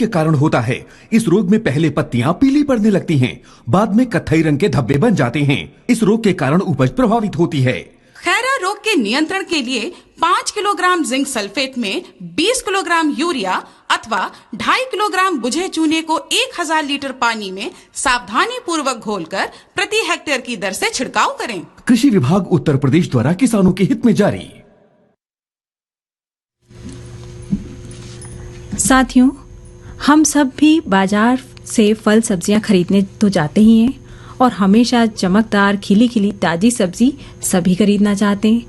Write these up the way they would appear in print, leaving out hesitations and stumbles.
के कारण होता है। इस रोग में पहले पत्तियां पीली पड़ने लगती हैं, बाद में कत्थई रंग के धब्बे बन जाते हैं। इस रोग के कारण उपज प्रभावित होती है। खैरा रोग के नियंत्रण के लिए 5 किलोग्राम जिंक सल्फेट में 20 किलोग्राम यूरिया अथवा 2.5 किलोग्राम बुझे चूने को 1000 लीटर पानी में सावधानी पूर्वक घोलकर प्रति हेक्टेयर की दर से छिड़काव करें। कृषि विभाग उत्तर प्रदेश द्वारा किसानों के हित में जारी। साथियों, हम सब भी बाजार से फल सब्जियां खरीदने तो जाते ही हैं और हमेशा चमकदार खिली खिली ताजी सब्जी सभी खरीदना चाहते हैं,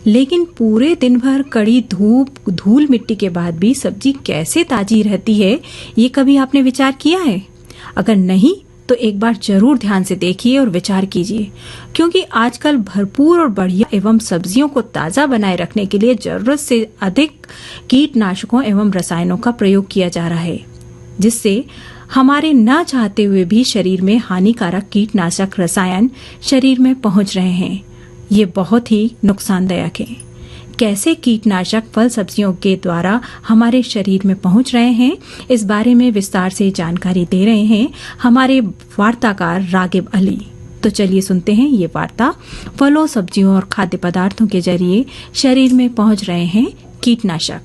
लेकिन पूरे दिन भर कड़ी धूप धूल मिट्टी के बाद भी सब्जी कैसे ताजी रहती है, ये कभी आपने विचार किया है? अगर नहीं तो एक बार जरूर ध्यान से देखिए और विचार कीजिए, क्योंकि आजकल भरपूर और बढ़िया एवं सब्जियों को ताजा बनाए रखने के लिए जरूरत से अधिक कीटनाशकों एवं रसायनों का प्रयोग किया जा रहा है, जिससे हमारे न चाहते हुए भी शरीर में हानिकारक कीटनाशक रसायन शरीर में पहुंच रहे हैं। ये बहुत ही नुकसानदायक है। कैसे कीटनाशक फल सब्जियों के द्वारा हमारे शरीर में पहुंच रहे हैं, इस बारे में विस्तार से जानकारी दे रहे हैं हमारे वार्ताकार रागिब अली। तो चलिए सुनते हैं ये वार्ता। फलों, सब्जियों और खाद्य पदार्थों के जरिए शरीर में पहुंच रहे हैं कीटनाशक।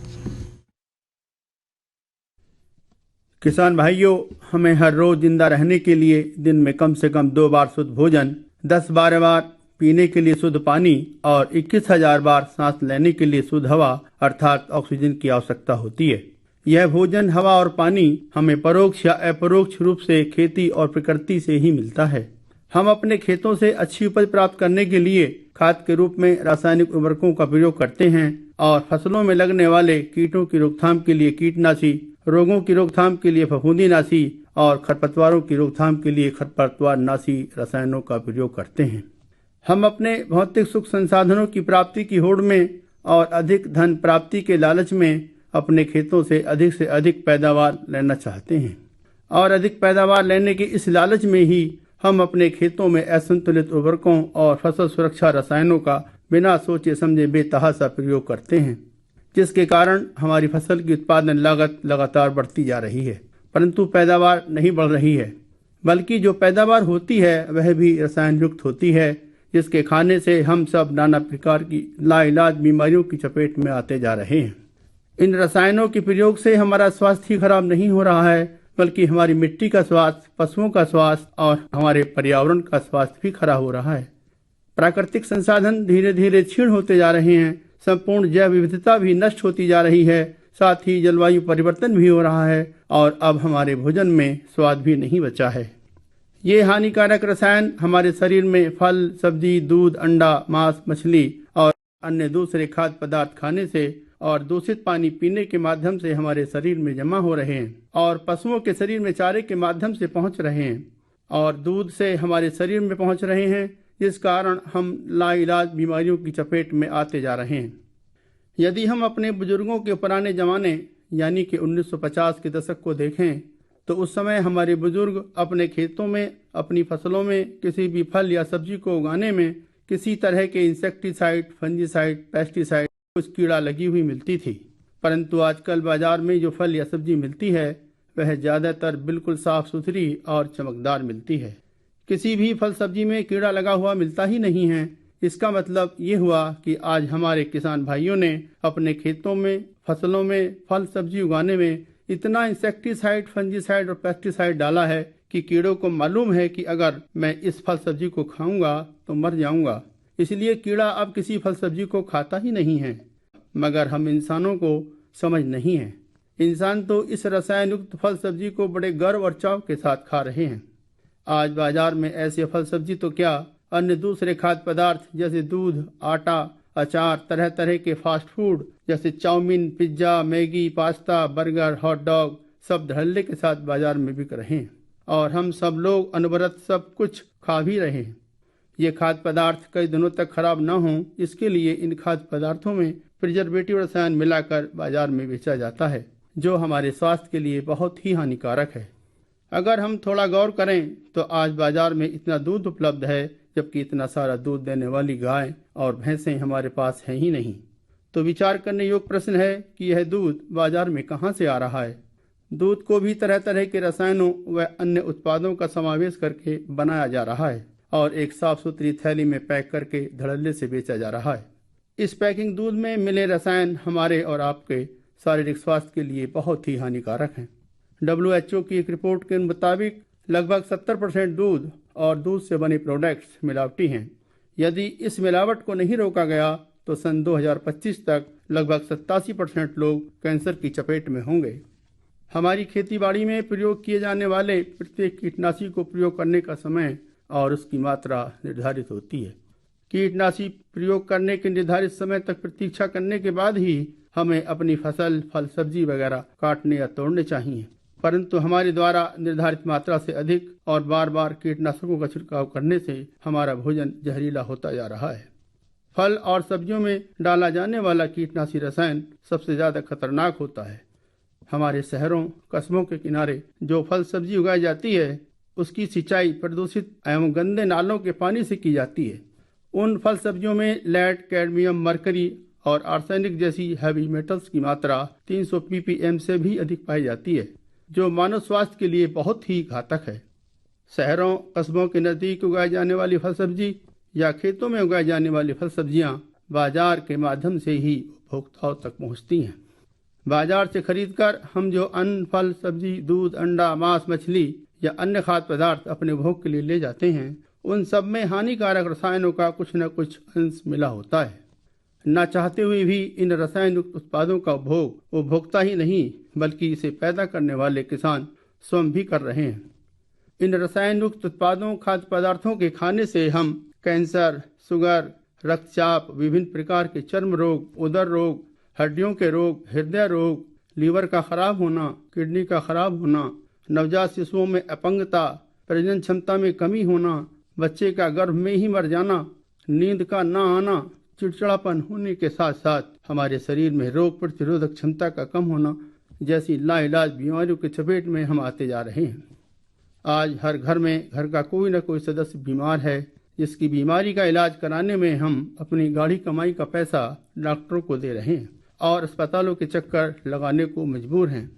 किसान भाइयों, हमें हर रोज जिंदा रहने के लिए दिन में कम से कम 2 बार शुद्ध भोजन, 10-12 बार पीने के लिए शुद्ध पानी और 21,000 बार सांस लेने के लिए शुद्ध हवा अर्थात ऑक्सीजन की आवश्यकता होती है। यह भोजन, हवा और पानी हमें परोक्ष या अपरोक्ष रूप से खेती और प्रकृति से ही मिलता है। हम अपने खेतों से अच्छी उपज प्राप्त करने के लिए खाद के रूप में रासायनिक उर्वरकों का प्रयोग करते हैं और फसलों में लगने वाले कीटों की रोकथाम के लिए कीटनाशी, रोगों की रोकथाम के लिए फफूंदीनाशी और खरपतवारों की रोकथाम के लिए खरपतवारनाशी रसायनों का प्रयोग करते हैं। हम अपने भौतिक सुख संसाधनों की प्राप्ति की होड़ में और अधिक धन प्राप्ति के लालच में अपने खेतों से अधिक पैदावार लेना चाहते हैं और अधिक पैदावार लेने के इस लालच में ही हम अपने खेतों में असंतुलित उर्वरकों और फसल सुरक्षा रसायनों का बिना सोचे समझे बेतहाशा प्रयोग करते हैं, जिसके कारण हमारी फसल की उत्पादन लागत लगातार बढ़ती जा रही है, परंतु पैदावार नहीं बढ़ रही है, बल्कि जो पैदावार होती है वह भी रसायन युक्त होती है, जिसके खाने से हम सब नाना प्रकार की लाइलाज बीमारियों की चपेट में आते जा रहे हैं। इन रसायनों के प्रयोग से हमारा स्वास्थ्य ही खराब नहीं हो रहा है, बल्कि हमारी मिट्टी का स्वास्थ्य, पशुओं का स्वास्थ्य और हमारे पर्यावरण का स्वास्थ्य भी खराब हो रहा है। प्राकृतिक संसाधन धीरे धीरे क्षीण होते जा रहे हैं, संपूर्ण जैव विविधता भी नष्ट होती जा रही है, साथ ही जलवायु परिवर्तन भी हो रहा है और अब हमारे भोजन में स्वाद भी नहीं बचा है। ये हानिकारक रसायन हमारे शरीर में फल, सब्जी, दूध, अंडा, मांस, मछली और अन्य दूसरे खाद्य पदार्थ खाने से और दूषित पानी पीने के माध्यम से हमारे शरीर में जमा हो रहे हैं और पशुओं के शरीर में चारे के माध्यम से पहुंच रहे हैं और दूध से हमारे शरीर में पहुंच रहे हैं, जिस कारण हम लाइलाज बीमारियों की चपेट में आते जा रहे हैं। यदि हम अपने बुजुर्गों के पुराने जमाने यानी कि 1950 के दशक को देखें तो उस समय हमारे बुजुर्ग अपने खेतों में, अपनी फसलों में किसी भी फल या सब्जी को उगाने में किसी तरह के इंसेक्टिसाइड, फंजीसाइड, पेस्टिसाइड, कुछ कीड़ा लगी हुई मिलती थी, परंतु आजकल बाजार में जो फल या सब्जी मिलती है वह ज़्यादातर बिल्कुल साफ सुथरी और चमकदार मिलती है। किसी भी फल सब्जी में कीड़ा लगा हुआ मिलता ही नहीं है। इसका मतलब ये हुआ कि आज हमारे किसान भाइयों ने अपने खेतों में, फसलों में फल सब्जी उगाने में इतना इंसेक्टिसाइड, फंजीसाइड और पेस्टिसाइड डाला है कि कीड़ों को मालूम है कि अगर मैं इस फल सब्जी को खाऊंगा तो मर जाऊंगा, इसलिए कीड़ा अब किसी फल सब्जी को खाता ही नहीं है। मगर हम इंसानों को समझ नहीं है। इंसान तो इस रसायन युक्त फल सब्जी को बड़े गर्व और चाव के साथ खा रहे हैं। आज बाजार में ऐसे फल सब्जी तो क्या, अन्य दूसरे खाद्य पदार्थ जैसे दूध, आटा, अचार, तरह तरह के फास्ट फूड जैसे chowmein, pizza, Maggi, pasta, burger, hot dog सब धड़ल्ले के साथ बाजार में बिक रहे हैं और हम सब लोग अनवरत सब कुछ खा भी रहे हैं। ये खाद्य पदार्थ कई दिनों तक खराब न हों, इसके लिए इन खाद्य पदार्थों में प्रिजर्वेटिव रसायन मिलाकर बाजार में बेचा जाता है, जो हमारे स्वास्थ्य के लिए बहुत ही हानिकारक है। अगर हम थोड़ा गौर करें तो आज बाजार में इतना दूध उपलब्ध है, जबकि इतना सारा दूध देने वाली गाय और भैंसें हमारे पास हैं ही नहीं। तो विचार करने योग्य प्रश्न है कि यह दूध बाजार में कहाँ से आ रहा है। दूध को भी तरह तरह के रसायनों व अन्य उत्पादों का समावेश करके बनाया जा रहा है और एक साफ सुथरी थैली में पैक करके धड़ल्ले से बेचा जा रहा है। इस पैकिंग दूध में मिले रसायन हमारे और आपके शारीरिक स्वास्थ्य के लिए बहुत ही हानिकारक हैं। WHO की एक रिपोर्ट के मुताबिक लगभग 70% दूध और दूध से बने प्रोडक्ट्स मिलावटी हैं। यदि इस मिलावट को नहीं रोका गया तो सन 2025 तक लगभग 87% लोग कैंसर की चपेट में होंगे। हमारी खेतीबाड़ी में प्रयोग किए जाने वाले प्रत्येक कीटनाशी को प्रयोग करने का समय और उसकी मात्रा निर्धारित होती है। कीटनाशी प्रयोग करने के निर्धारित समय तक प्रतीक्षा करने के बाद ही हमें अपनी फसल, फल, सब्जी वगैरह काटने या तोड़ने चाहिए, परंतु हमारे द्वारा निर्धारित मात्रा से अधिक और बार बार कीटनाशकों का छिड़काव करने से हमारा भोजन जहरीला होता जा रहा है। फल और सब्जियों में डाला जाने वाला कीटनाशी रसायन सबसे ज्यादा खतरनाक होता है। हमारे शहरों, कस्बों के किनारे जो फल सब्जी उगाई जाती है उसकी सिंचाई प्रदूषित एवं गंदे नालों के पानी से की जाती है। उन फल सब्जियों में लेड, कैडमियम, मरकरी और आर्सेनिक जैसी हैवी मेटल्स की मात्रा 300 ppm से भी अधिक पाई जाती है, जो मानव स्वास्थ्य के लिए बहुत ही घातक है। शहरों, कस्बों के नजदीक उगाई जाने वाली फल सब्जी या खेतों में उगाई जाने वाली फल सब्जियां बाजार के माध्यम से ही उपभोक्ताओं तक पहुंचती हैं। बाजार से खरीदकर हम जो अन्न, फल, सब्जी, दूध, अंडा, मांस, मछली या अन्य खाद्य पदार्थ अपने उपभोग के लिए ले जाते हैं, उन सब में हानिकारक रसायनों का कुछ न कुछ अंश मिला होता है। न चाहते हुए भी इन रसायन युक्त उत्पादों का उपभोग उपभोक्ता ही नहीं बल्कि इसे पैदा करने वाले किसान स्वयं भी कर रहे हैं। इन रसायन युक्त उत्पादों, खाद्य पदार्थों के खाने से हम कैंसर, शुगर, रक्तचाप, विभिन्न प्रकार के चर्म रोग, उदर रोग, हड्डियों के रोग, हृदय रोग, लीवर का खराब होना, किडनी का खराब होना, नवजात शिशुओं में अपंगता, प्रजनन क्षमता में कमी होना, बच्चे का गर्भ में ही मर जाना, नींद का न आना, चिड़चिड़ापन होने के साथ साथ हमारे शरीर में रोग प्रतिरोधक क्षमता का कम होना जैसी लाइलाज बीमारियों के चपेट में हम आते जा रहे हैं। आज हर घर में घर का कोई न कोई सदस्य बीमार है, जिसकी बीमारी का इलाज कराने में हम अपनी गाढ़ी कमाई का पैसा डॉक्टरों को दे रहे हैं और अस्पतालों के चक्कर लगाने को मजबूर हैं।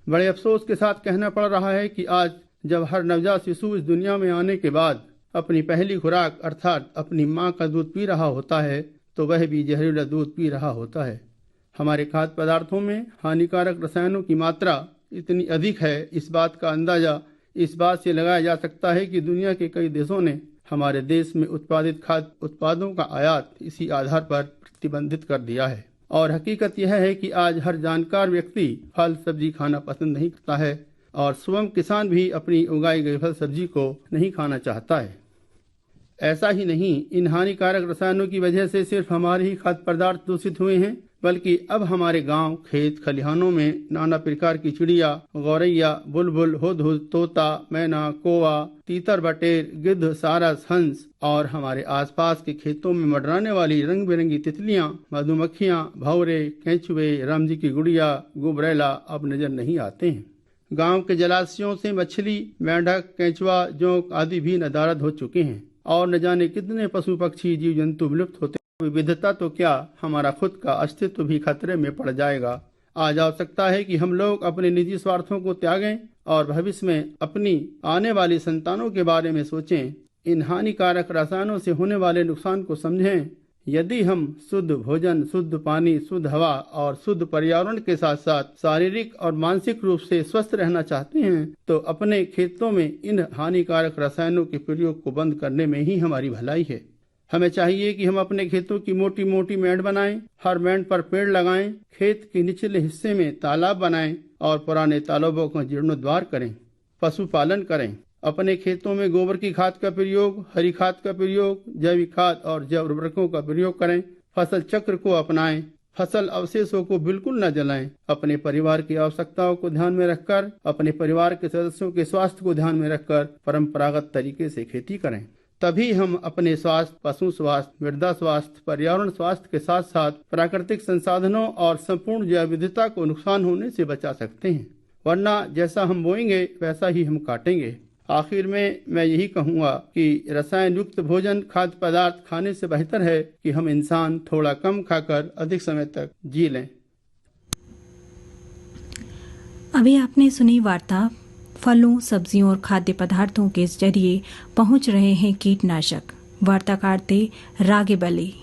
बड़े अफसोस के साथ कहना पड़ रहा है कि आज जब हर नवजात शिशु इस दुनिया में आने के बाद अपनी पहली खुराक अर्थात अपनी माँ का दूध पी रहा होता है तो वह भी जहरीला दूध पी रहा होता है। हमारे खाद्य पदार्थों में हानिकारक रसायनों की मात्रा इतनी अधिक है, इस बात का अंदाजा इस बात से लगाया जा सकता है कि दुनिया के कई देशों ने हमारे देश में उत्पादित खाद्य उत्पादों का आयात इसी आधार पर प्रतिबंधित कर दिया है। और हकीकत यह है कि आज हर जानकार व्यक्ति फल सब्जी खाना पसंद नहीं करता है और स्वयं किसान भी अपनी उगाई गई फल सब्जी को नहीं खाना चाहता है। ऐसा ही नहीं, इन हानिकारक रसायनों की वजह से सिर्फ हमारे ही खाद्य पदार्थ दूषित हुए हैं, बल्कि अब हमारे गांव, खेत खलिहानों में नाना प्रकार की चिड़िया, गौरैया, बुलबुल, हुदहुद, तोता, मैना, कौवा, तीतर, बटेर, गिद्ध, सारस, हंस और हमारे आसपास के खेतों में मंडराने वाली रंग बिरंगी तितलियां, मधुमक्खियां, भंवरे, केंचुए, राम जी की गुड़िया, गुबरैला अब नजर नहीं आते हैं। गांव के जलाशयों से मछली, मेंढक, केंचुआ, जोंक आदि भी नदारद हो चुके हैं और न जाने कितने पशु पक्षी जीव जंतु विलुप्त होते। विविधता तो क्या, हमारा खुद का अस्तित्व भी खतरे में पड़ जाएगा। आज आवश्यकता है कि हम लोग अपने निजी स्वार्थों को त्यागें और भविष्य में अपनी आने वाली संतानों के बारे में सोचें। इन हानिकारक रसायनों से होने वाले नुकसान को समझें। यदि हम शुद्ध भोजन, शुद्ध पानी, शुद्ध हवा और शुद्ध पर्यावरण के साथ साथ शारीरिक और मानसिक रूप से स्वस्थ रहना चाहते हैं तो अपने खेतों में इन हानिकारक रसायनों के प्रयोग को बंद करने में ही हमारी भलाई है। हमें चाहिए कि हम अपने खेतों की मोटी मोटी मेड़ बनाएं, हर मेड़ पर पेड़ लगाएं, खेत के निचले हिस्से में तालाब बनाएं और पुराने तालाबों का जीर्णोद्धार करें, पशुपालन करें। अपने खेतों में गोबर की खाद का प्रयोग, हरी खाद का प्रयोग, जैविक खाद और जैव उर्वरकों का प्रयोग करें। फसल चक्र को अपनाएं, फसल अवशेषों को बिल्कुल न जलाएं। अपने परिवार की आवश्यकताओं को ध्यान में रखकर, अपने परिवार के सदस्यों के स्वास्थ्य को ध्यान में रखकर परंपरागत तरीके से खेती करें। तभी हम अपने स्वास्थ्य, पशु स्वास्थ्य, मृदा स्वास्थ्य, पर्यावरण स्वास्थ्य के साथ साथ प्राकृतिक संसाधनों और संपूर्ण जैव विविधता को नुकसान होने से बचा सकते हैं। वरना जैसा हम बोएंगे वैसा ही हम काटेंगे। आखिर में मैं यही कहूँगा कि रसायन युक्त भोजन, खाद्य पदार्थ खाने से बेहतर है कि हम इंसान थोड़ा कम खाकर अधिक समय तक जी लें। अभी आपने सुनी वार्ता। फलों, सब्जियों और खाद्य पदार्थों के जरिए पहुंच रहे हैं कीटनाशक। वार्ताकार थे रागे बली।